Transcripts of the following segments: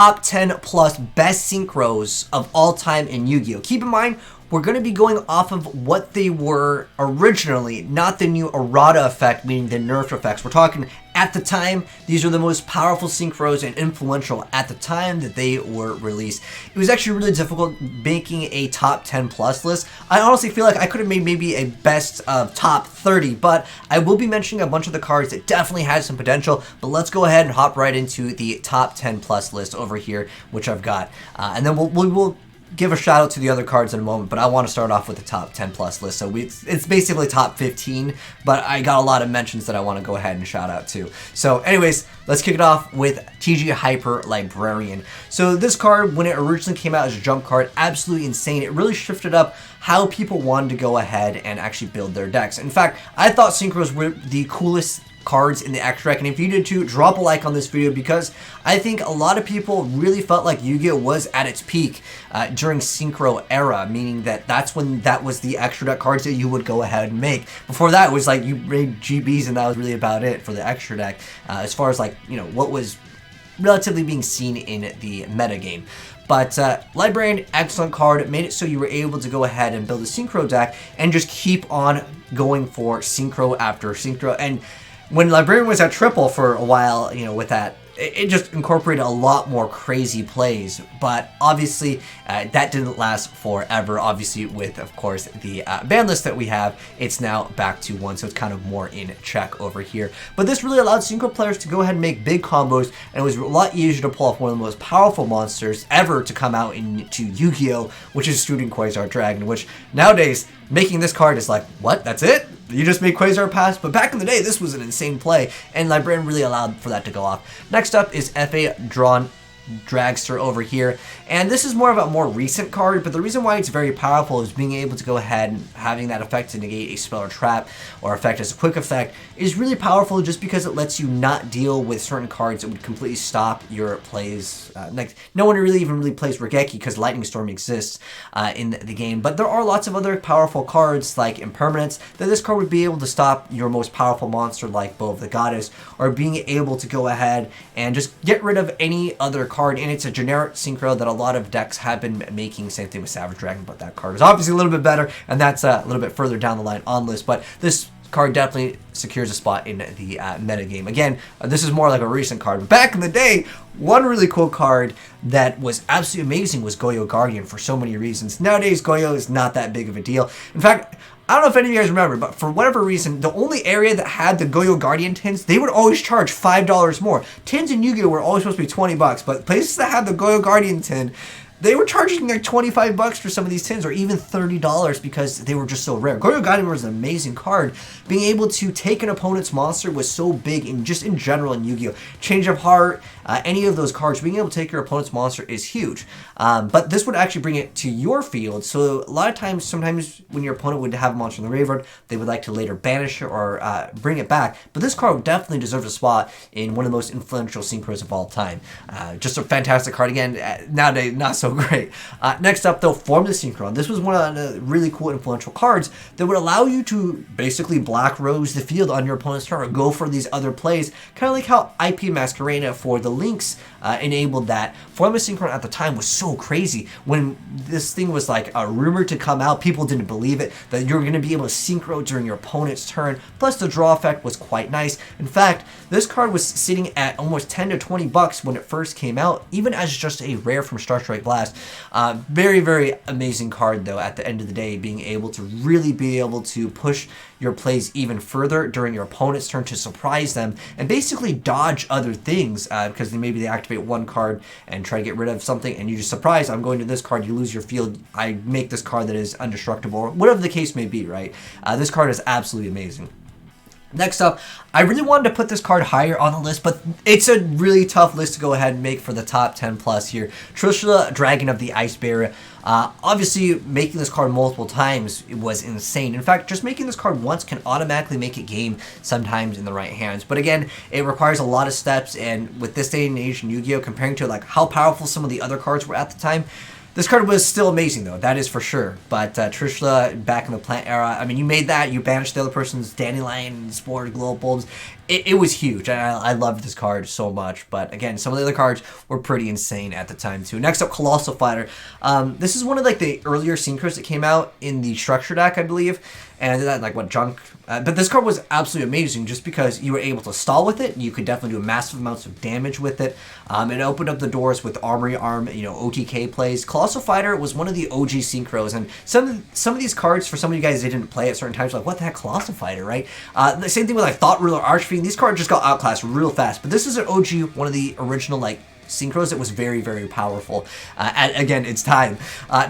top 10 plus best synchros of all time in Yu-Gi-Oh! Keep in mind, we're going to be going off of what they were originally, not the new errata effect, meaning the nerf effects. We're talking at the time, these are the most powerful synchros and influential at the time that they were released. It was actually really difficult making a top 10 plus list. I honestly feel like I could have made maybe a best of top 30, but I will be mentioning a bunch of the cards that definitely had some potential. But let's go ahead and hop right into the top 10 plus list over here, which I've got. And then we'll give a shout out to the other cards in a moment, but I want to start off with the top 10 plus list. So it's basically top 15, but I got a lot of mentions that I want to go ahead and shout out to. So anyways, let's kick it off with TG Hyper Librarian. So this card, when it originally came out as a jump card, absolutely insane. It really shifted up how people wanted to go ahead and actually build their decks. In fact, I thought Synchros were the coolest cards in the extra deck, and if you did too, drop a like on this video, because I think a lot of people really felt like Yu-Gi-Oh was at its peak during Synchro era, meaning that that's when that was the extra deck cards that you would go ahead and make. Before that, it was like you made GBs and that was really about it for the extra deck, as far as like, you know, what was relatively being seen in the meta game. But Librarian, excellent card, made it so you were able to go ahead and build a Synchro deck and just keep on going for Synchro after Synchro. And when Librarian was at triple for a while, you know, with that, it just incorporated a lot more crazy plays. But obviously, that didn't last forever. Obviously, with, of course, the ban list that we have, it's now back to 1, so it's kind of more in check over here. But this really allowed Synchro players to go ahead and make big combos, and it was a lot easier to pull off one of the most powerful monsters ever to come out into Yu-Gi-Oh!, which is shooting Quasar Dragon, which nowadays, making this card is like, what? That's it? You just made Quasar pass? But back in the day, this was an insane play, and Librarian really allowed for that to go off. Next up is FA Dragster over here, and this is more of a more recent card, but the reason why it's very powerful is being able to go ahead and having that effect to negate a spell or trap or effect as a quick effect is really powerful, just because it lets you not deal with certain cards that would completely stop your plays. Like, no one really plays Regeki because Lightning Storm exists in the game, but there are lots of other powerful cards like Impermanence that this card would be able to stop your most powerful monster like Bow of the Goddess, or being able to go ahead and just get rid of any other card. And it's a generic synchro that a lot of decks have been making. Same thing with Savage Dragon, but that card is obviously a little bit better, and that's a little bit further down the line on list. But this card definitely secures a spot in the meta game. Again, this is more like a recent card. But back in the day, one really cool card that was absolutely amazing was YuGiOh Guardian for so many reasons. Nowadays, YuGiOh is not that big of a deal. In fact, I don't know if any of you guys remember, but for whatever reason, the only area that had the YuGiOh Guardian tins, they would always charge $5 more. Tins in Yu-Gi-Oh! Were always supposed to be 20 bucks, but places that had the YuGiOh Guardian tin, they were charging like 25 bucks for some of these tins, or even $30 because they were just so rare. YuGiOh Guardian was an amazing card. Being able to take an opponent's monster was so big, and just in general in Yu-Gi-Oh! Change of Heart, any of those cards, being able to take your opponent's monster is huge. But this would actually bring it to your field. So a lot of times, sometimes when your opponent would have a monster in the graveyard, they would like to later banish it or bring it back. But this card definitely deserves a spot in one of the most influential synchros of all time. Just a fantastic card. Again, nowadays, not so great. Next up, though, Form the Synchron. This was one of the really cool influential cards that would allow you to basically Black Rose the field on your opponent's turn, or go for these other plays, kind of like how IP Masquerena for the Lynx enabled that. Form the Synchron at the time was so crazy. When this thing was like a rumor to come out, people didn't believe it, that you're going to be able to synchro during your opponent's turn. Plus, the draw effect was quite nice. In fact, this card was sitting at almost 10 to 20 bucks when it first came out, even as just a rare from Star Strike Blast. Very, very amazing card, though, at the end of the day, being able to really be able to push your plays even further during your opponent's turn to surprise them and basically dodge other things, because maybe they activate one card and try to get rid of something, and you just surprise, I'm going to this card, you lose your field, I make this card that is indestructible, or whatever the case may be, right? This card is absolutely amazing. Next up, I really wanted to put this card higher on the list, but it's a really tough list to go ahead and make for the top 10 plus here. Stardust Dragon of the Ice Barrier. Obviously, making this card multiple times was insane. In fact, just making this card once can automatically make it game sometimes in the right hands. But again, it requires a lot of steps, and with this day and age in Yu-Gi-Oh! Comparing to like how powerful some of the other cards were at the time, this card was still amazing, though, that is for sure. But Trishula, back in the plant era, I mean, you made that, you banished the other person's Dandelion, Spore, Glow Bulbs. it was huge. I loved this card so much. But again, some of the other cards were pretty insane at the time too. Next up, Colossal Fighter. This is one of like the earlier Synchros that came out in the structure deck, I believe. And that like what junk, but this card was absolutely amazing just because you were able to stall with it. You could definitely do massive amounts of damage with it. It opened up the doors with Armory Arm, you know, OTK plays. Colossal Fighter was one of the OG Synchros, and some of these cards for some of you guys that didn't play at certain times, like what the heck, Colossal Fighter, right? The same thing with like Thought Ruler, Archfiend. These cards just got outclassed real fast, but this is an OG, one of the original like Synchros. It was very, very powerful. And again, it's time.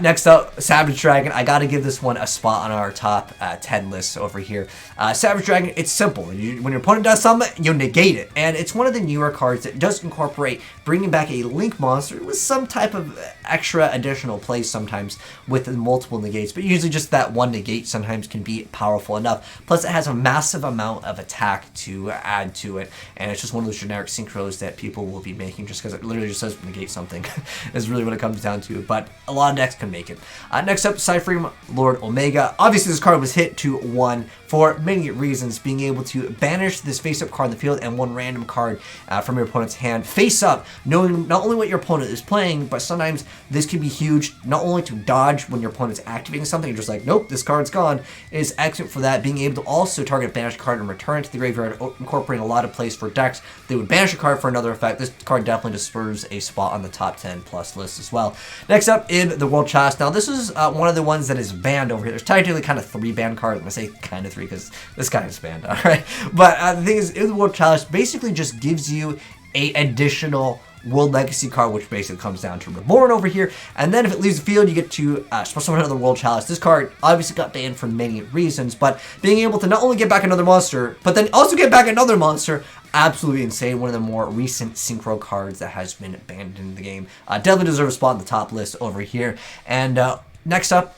Next up, Savage Dragon. I got to give this one a spot on our top 10 list over here. Savage Dragon, it's simple. When your opponent does something, you negate it. And it's one of the newer cards that does incorporate bringing back a Link monster with some type of extra additional plays sometimes with multiple negates. But usually just that one negate sometimes can be powerful enough. Plus, it has a massive amount of attack to add to it. And it's just one of those generic Synchros that people will be making just because it literally just says negate something is really what it comes down to, but a lot of decks can make it. Next up, Cyphereme Lord Omega. Obviously, this card was hit to 1 for many reasons, being able to banish this face-up card in the field and one random card from your opponent's hand face-up, knowing not only what your opponent is playing, but sometimes this can be huge, not only to dodge when your opponent's activating something, you're just like, nope, this card's gone. It is excellent for that, being able to also target a banished card and return it to the graveyard, incorporating a lot of plays for decks. They would banish a card for another effect. This card definitely just spurs a spot on the top 10 plus list as well. Next up, in the World Chalice. Now, this is one of the ones that is banned over here. There's technically kind of 3 banned cards. I'm going to say kind of 3 because this guy is banned, all right? But the thing is, in the World Chalice basically just gives you a additional World Legacy card, which basically comes down to Reborn over here. And then if it leaves the field, you get to summon another World Chalice. This card obviously got banned for many reasons, but being able to not only get back another monster, but then also get back another monster, absolutely insane. One of the more recent Synchro cards that has been banned in the game. Definitely deserves a spot on the top list over here. And next up,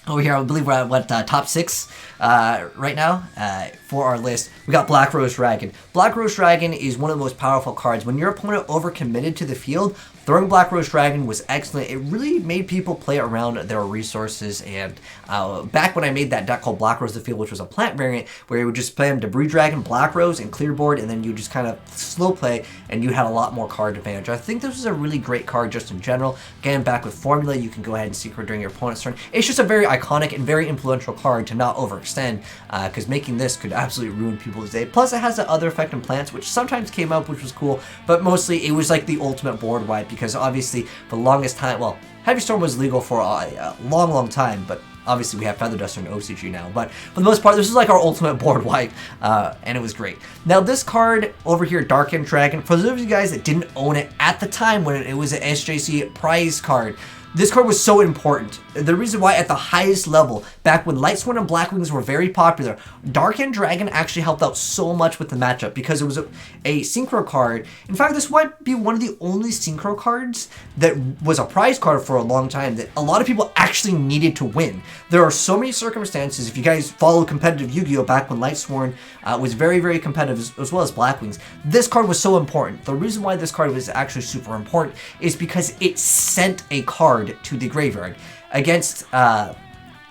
over here, I believe we're at, what, top 6 right now for our list. We got Black Rose Dragon. Black Rose Dragon is one of the most powerful cards. When your opponent overcommitted to the field, throwing Black Rose Dragon was excellent. It really made people play around their resources. And back when I made that deck called Black Rose the Field, which was a plant variant, where you would just spam Debris Dragon, Black Rose, and clear board, and then you just kind of slow play, and you had a lot more card advantage. I think this was a really great card just in general. Again, back with Formula, you can go ahead and Synchro during your opponent's turn. It's just a very iconic and very influential card to not overextend, because making this could absolutely ruin people's day. Plus, it has the other effect in plants, which sometimes came up, which was cool, but mostly it was like the ultimate board wipe, because obviously for the longest time, well, Heavy Storm was legal for a long time, but obviously we have Feather Duster and OCG now. But for the most part, this is like our ultimate board wipe, and it was great. Now this card over here, Darkened Dragon, for those of you guys that didn't own it at the time when it was an SJC prize card, this card was so important. The reason why at the highest level, back when Lightsworn and Blackwings were very popular, Darkened Dragon actually helped out so much with the matchup because it was a Synchro card. In fact, this might be one of the only Synchro cards that was a prize card for a long time that a lot of people actually needed to win. There are so many circumstances, if you guys follow competitive Yu-Gi-Oh! Back when Lightsworn was very, very competitive as well as Blackwings, this card was so important. The reason why this card was actually super important is because it sent a card to the graveyard. Against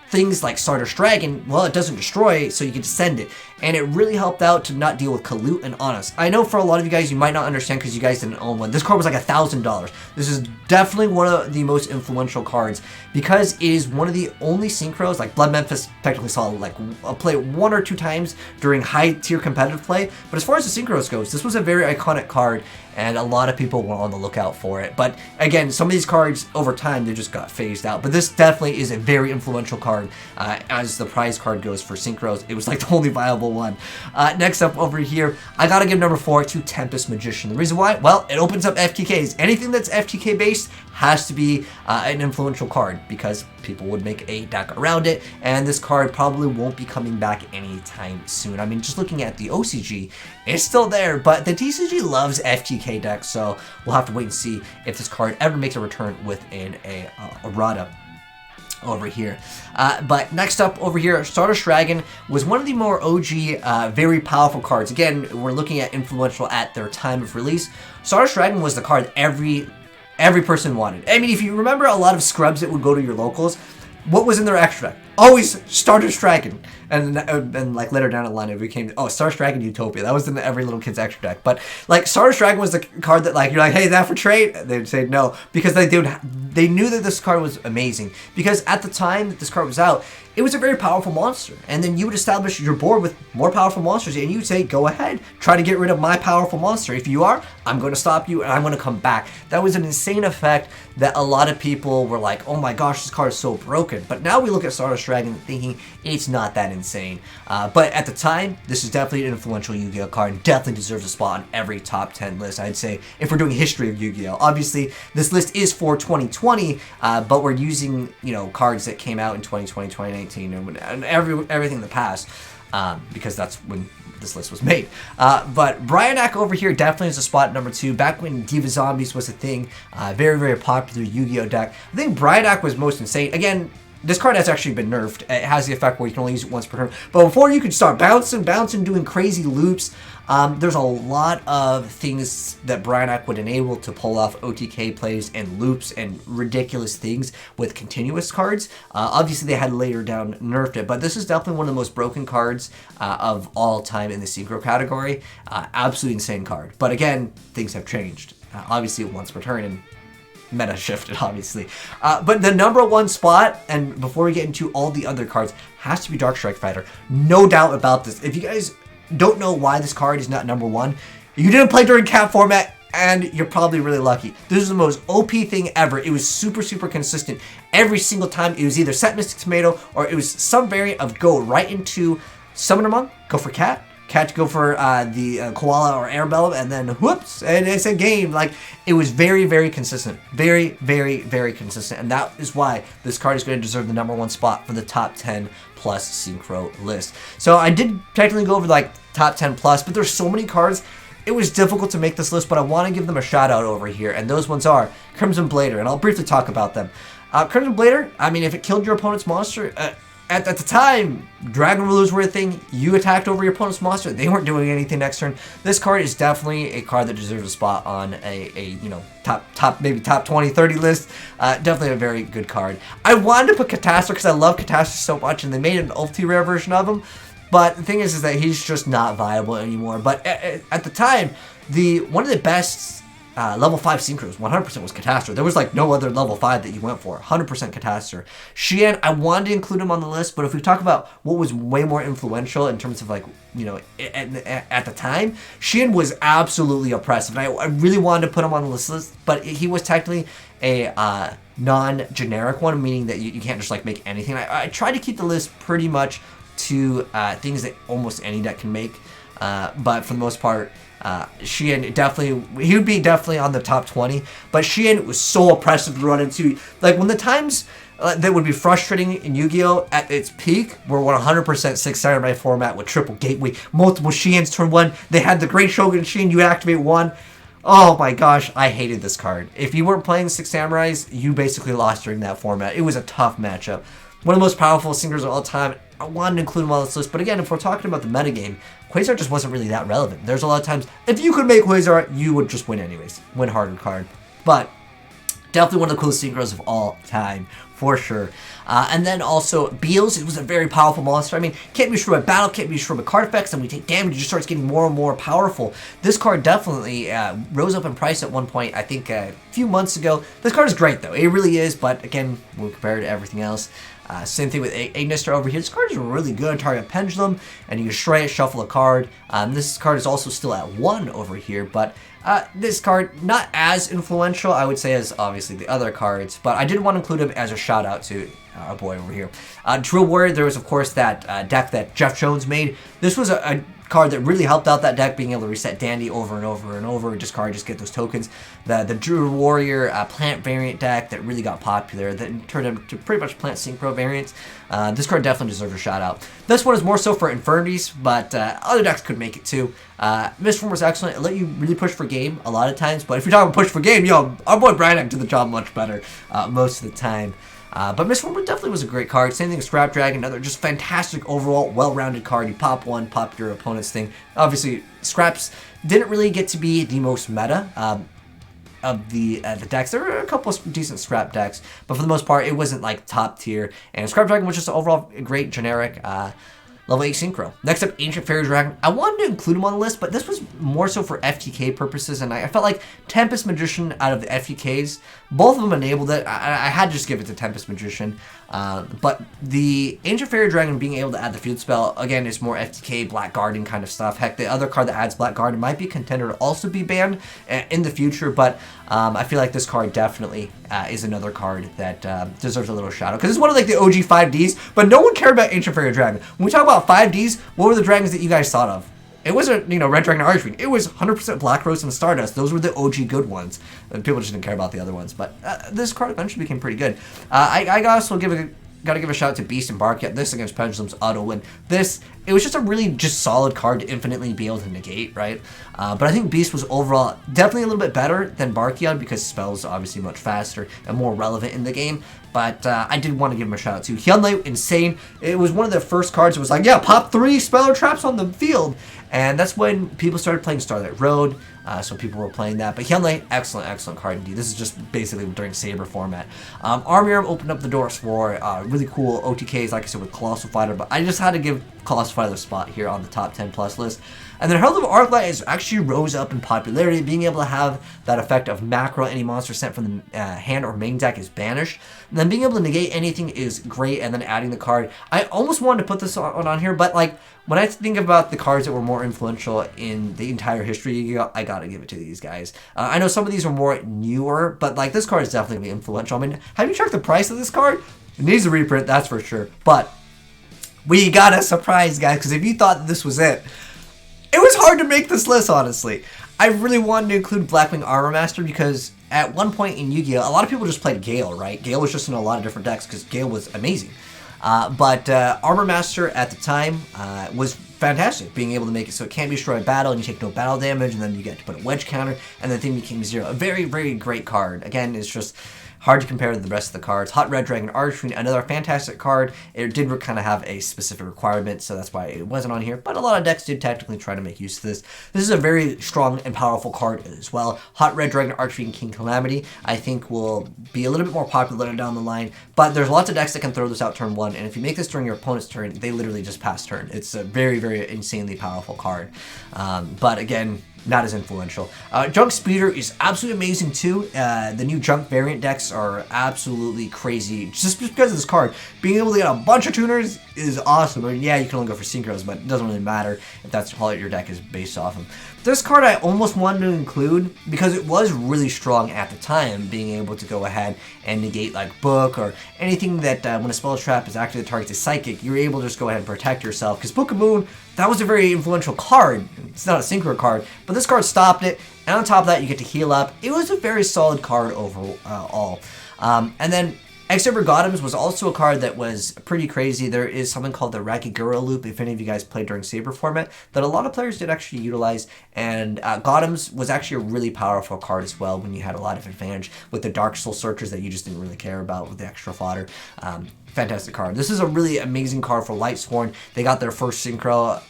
things like Stardust Dragon, well, it doesn't destroy, so you can send it. And it really helped out to not deal with Kalut and Honest. I know for a lot of you guys, you might not understand because you guys didn't own one. This card was like $1,000. This is definitely one of the most influential cards because it is one of the only Synchros, like Blood Memphis technically saw like play 1 or 2 times during high tier competitive play. But as far as the Synchros goes, this was a very iconic card and a lot of people were on the lookout for it. But again, some of these cards over time, they just got phased out. But this definitely is a very influential card as the prize card goes for Synchros. It was like the only viable one. Next up over here, I gotta give number 4 to Tempest Magician. The reason why? Well, it opens up FTKs. Anything that's FTK based has to be an influential card because people would make a deck around it, and this card probably won't be coming back anytime soon. I mean, just looking at the OCG, it's still there, but the TCG loves FTK decks, so we'll have to wait and see if this card ever makes a return within a errata over here. But next up over here, Stardust Dragon was one of the more OG, very powerful cards. Again, we're looking at influential at their time of release. Stardust Dragon was the card every person wanted. I mean, if you remember a lot of scrubs that would go to your locals, what was in their extra deck? always Stardust Dragon. And like later down the line it became, oh, Stardust Dragon Utopia. That was in every little kid's extra deck. But like Stardust Dragon was the card that like, you're like, hey, is that for trade? They'd say no, because they knew that this card was amazing. Because at the time that this card was out, it was a very powerful monster. And then you would establish your board with more powerful monsters, and you would say, go ahead, try to get rid of my powerful monster. If you are, I'm going to stop you, and I'm going to come back. That was an insane effect that a lot of people were like, oh my gosh, this card is so broken. But now we look at Stardust Dragon thinking it's not that insane. But at the time, this is definitely an influential Yu-Gi-Oh card, and definitely deserves a spot on every top 10 list, I'd say, if we're doing history of Yu-Gi-Oh. Obviously, this list is for 2020, but we're using, you know, cards that came out in 2020, 2019, and everything in the past, because that's when this list was made. But Bryanak over here definitely is a spot number 2. Back when Diva Zombies was a thing, very, very popular Yu-Gi-Oh deck. I think Bryanak was most insane. Again, this card has actually been nerfed. It has the effect where you can only use it once per turn. But before you could start bouncing, doing crazy loops, there's a lot of things that Bryanak would enable to pull off OTK plays and loops and ridiculous things with continuous cards. Obviously, they had later down nerfed it, but this is definitely one of the most broken cards of all time in the Synchro category. Absolutely insane card. But again, things have changed. Obviously, once per turn, and meta shifted, obviously. But the number 1 spot, and before we get into all the other cards, has to be Dark Strike Fighter. No doubt about this. If you guys don't know why this card is not number 1, you didn't play during cap format, and you're probably really lucky. This is the most OP thing ever. It was super, super consistent. Every single time, it was either set Mystic Tomato, or it was some variant of go right into Summoner Monk, go for Cat to go for the Koala or Airbellum, and then whoops, and it's a game. Like, it was very, very consistent. Very, very, very consistent. And that is why this card is going to deserve the number 1 spot for the top 10 plus Synchro list. So I did technically go over like top 10 plus, but there's so many cards, it was difficult to make this list, but I want to give them a shout out over here. And those ones are Crimson Blader, and I'll briefly talk about them. Crimson Blader, I mean, if it killed your opponent's monster, at the time, Dragon Rulers were a thing. You attacked over your opponent's monster. They weren't doing anything next turn. This card is definitely a card that deserves a spot on a you know, maybe top 20, 30 list. Definitely a very good card. I wanted to put Catastor because I love Catastor so much, and they made an ulti rare version of him. But the thing is that he's just not viable anymore. But at the time, one of the best level 5 Synchros, 100% was Catastor. There was like no other level 5 that you went for. 100% Catastor. Xian, I wanted to include him on the list, but if we talk about what was way more influential in terms of like, you know, at the time, Xian was absolutely oppressive. And I really wanted to put him on the list, but he was technically a non-generic one, meaning that you can't just like make anything. I tried to keep the list pretty much to things that almost any deck can make, but for the most part, Xian definitely, he would be definitely on the top 20, but Xian was so oppressive to run into. Like, when the times that would be frustrating in Yu-Gi-Oh! At its peak were 100% 6 Samurai format with triple gateway, multiple Xians turn 1, they had the Great Shogun Xin, you activate 1. Oh my gosh, I hated this card. If you weren't playing 6 Samurais, you basically lost during that format. It was a tough matchup. One of the most powerful Synchros of all time. I wanted to include him on this list, but again, if we're talking about the metagame, Quasar just wasn't really that relevant. There's a lot of times, if you could make Quasar, you would just win anyways. Win harder card. But definitely one of the coolest Synchros of all time, for sure. And then also, Beals, it was a very powerful monster. I mean, can't be used from a battle, can't be used from a card effects, and we take damage, it just starts getting more and more powerful. This card definitely rose up in price at one point, I think a few months ago. This card is great, though. It really is, but again, we'll compare it to everything else. Same thing with Agnestar over here. This card is really good. Target Pendulum, and you destroy it, shuffle a card. This card is also still at 1 over here, but this card, not as influential, I would say, as obviously the other cards, but I did want to include him as a shout out to our boy over here. Drill Warrior, there was, of course, that deck that Jeff Jones made. This was a card that really helped out that deck, being able to reset Dandy over and over and over, just get those tokens. The Drill Warrior plant variant deck that really got popular, that turned into pretty much plant synchro variants. This card definitely deserves a shout out. This one is more so for Infernities, but other decks could make it too. Mistform was excellent. It let you really push for game a lot of times, but if you're talking push for game, yo, our boy Bryanak did the job much better most of the time. But Mistform definitely was a great card. Same thing with Scrap Dragon, another just fantastic overall, well-rounded card. You pop one, pop your opponent's thing. Obviously, Scraps didn't really get to be the most meta. of the decks. There were a couple of decent scrap decks, but for the most part, it wasn't like top tier. And Scrap Dragon was just overall a great generic level 8 Synchro. Next up, Ancient Fairy Dragon. I wanted to include him on the list, but this was more so for FTK purposes, and I felt like Tempest Magician out of the FTKs, both of them enabled it. I had to just give it to Tempest Magician. But the Ancient Fairy Dragon being able to add the field spell, again, is more FTK, Black Guardian kind of stuff. Heck, the other card that adds Black Guardian might be a contender to also be banned in the future, but I feel like this card definitely is another card that deserves a little shout out, because it's one of like the OG 5Ds, but no one cared about Ancient Fairy Dragon. When we talk about 5Ds, what were the dragons that you guys thought of? It wasn't, you know, Red Dragon or Archfiend. It was 100% Black Rose and Stardust. Those were the OG good ones. And people just didn't care about the other ones. But this card eventually became pretty good. I also gotta give a shout out to Beast and Bark. Yeah, this against Pendulum's auto win. This, it was just a really just solid card to infinitely be able to negate, right? But I think Beast was overall definitely a little bit better than Barkion, because spells obviously much faster and more relevant in the game. But I did want to give him a shout out too. Hyunlei, insane. It was one of the first cards that was like, yeah, pop 3 speller traps on the field. And that's when people started playing Starlight Road. So people were playing that. But Hyunlei, excellent card indeed. This is just basically during Saber format. Armium opened up the doors for really cool OTKs, like I said, with Colossal Fighter. But I just had to give Colossal Fighter the spot here on the top 10 plus list. And then Herald of Arclight has actually rose up in popularity, being able to have that effect of macro. Any monster sent from the hand or main deck is banished. And then being able to negate anything is great, and then adding the card. I almost wanted to put this on here, but like when I think about the cards that were more influential in the entire history, I gotta give it to these guys. I know some of these are more newer, but like this card is definitely influential. I mean, have you checked the price of this card? It needs a reprint, that's for sure. But we got a surprise, guys, because if you thought this was it was hard to make this list, honestly. I really wanted to include Blackwing Armor Master because at one point in Yu-Gi-Oh, a lot of people just played Gale, right? Gale was just in a lot of different decks because Gale was amazing. But Armor Master at the time was fantastic, being able to make it so it can't be destroyed battle and you take no battle damage, and then you get to put a wedge counter, and the thing became 0. A very, very great card. Again, it's just hard to compare to the rest of the cards. Hot Red Dragon Archfiend, another fantastic card. It did kind of have a specific requirement, so that's why it wasn't on here. But a lot of decks did technically try to make use of this. This is a very strong and powerful card as well. Hot Red Dragon Archfiend King Calamity, I think, will be a little bit more popular down the line. But there's lots of decks that can throw this out turn 1, and if you make this during your opponent's turn, they literally just pass turn. It's a very, very insanely powerful card. But again, not as influential. Junk Speeder is absolutely amazing too. The new Junk variant decks are absolutely crazy just because of this card. Being able to get a bunch of tuners is awesome. I mean, yeah, you can only go for Synchros, but it doesn't really matter if that's all your deck is based off of. This card I almost wanted to include because it was really strong at the time, being able to go ahead and negate like Book or anything that when a spell trap is active that targets a Psychic, you're able to just go ahead and protect yourself. Because Book of Moon, that was a very influential card. It's not a Synchro card, but this card stopped it. And on top of that, you get to heal up. It was a very solid card overall. And then Except for Gottoms was also a card that was pretty crazy. There is something called the Rakigura loop, if any of you guys played during Saber format, that a lot of players did actually utilize. And Gottoms was actually a really powerful card as well when you had a lot of advantage with the Dark Soul Searchers that you just didn't really care about with the extra fodder. Fantastic card. This is a really amazing card for Lightsworn. They got their first Synchro.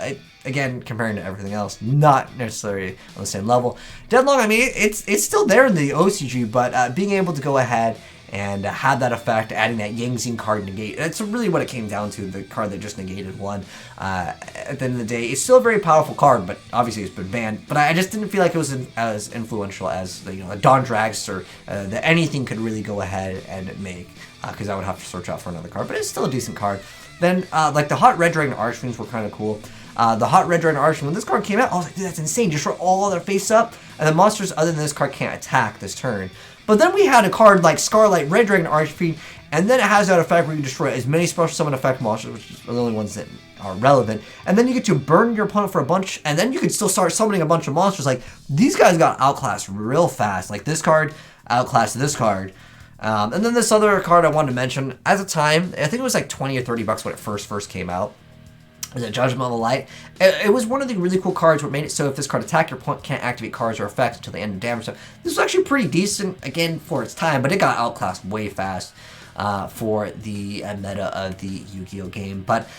Again, comparing to everything else, not necessarily on the same level. Deadlong, I mean, it's still there in the OCG, but being able to go ahead and have that effect, adding that Yangzing card negate, that's really what it came down to, the card that just negated one. At the end of the day, it's still a very powerful card, but obviously it's been banned. But I just didn't feel like it was as influential as the, a Dawn Dragster that anything could really go ahead and make, because I would have to search out for another card, but it's still a decent card. Then, like the Hot Red Dragon Archfiends were kind of cool. The Hot Red Dragon Archfiend, when this card came out, I was like, dude, that's insane. Destroy all their face up, and the monsters other than this card can't attack this turn. But then we had a card like Scarlet Red Dragon Archfiend, and then it has that effect where you destroy as many special summon effect monsters, which are the only ones that are relevant. And then you get to burn your opponent for a bunch, and then you can still start summoning a bunch of monsters. Like, these guys got outclassed real fast. Like, this card outclassed this card. And then this other card I wanted to mention, at the time, I think it was like 20 or 30 bucks when it first came out. Was it Judgment of the Light? It was one of the really cool cards where it made it so if this card attack, your opponent can't activate cards or effects until the end of damage. So this was actually pretty decent, again, for its time, but it got outclassed way fast for the meta of the Yu-Gi-Oh game. But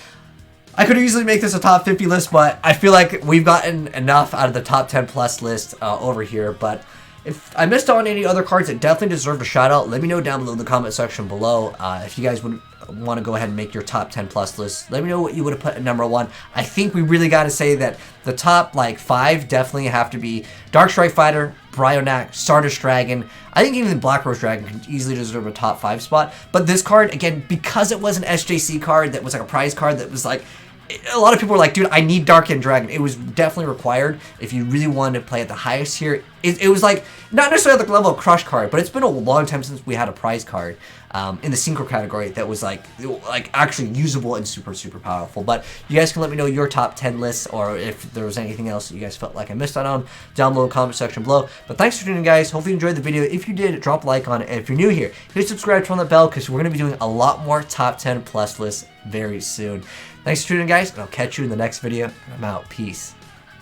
I could easily make this a top 50 list, but I feel like we've gotten enough out of the top 10 plus list over here. But If I missed on any other cards that definitely deserve a shout out, let me know down below in the comment section below. If you guys would want to go ahead and make your top 10 plus list, let me know what you would have put at number 1. I think we really got to say that the top like 5 definitely have to be Dark Strike Fighter, Bryonac, Stardust Dragon. I think even the Black Rose Dragon can easily deserve a top 5 spot. But this card, again, because it was an SJC card that was like a prize card that was like, a lot of people were like, dude, I need Dark End Dragon. It was definitely required if you really wanted to play at the highest tier. It was like, not necessarily at the level of Crush card, but it's been a long time since we had a prize card in the Synchro category that was like actually usable and super, super powerful. But you guys can let me know your top 10 lists, or if there was anything else that you guys felt like I missed out on down below in the comment section below. But thanks for tuning in, guys. Hopefully you enjoyed the video. If you did, drop a like on it. And if you're new here, hit subscribe, turn on the bell, because we're going to be doing a lot more top 10 plus lists very soon. Thanks for tuning in, guys, and I'll catch you in the next video. I'm out. Peace.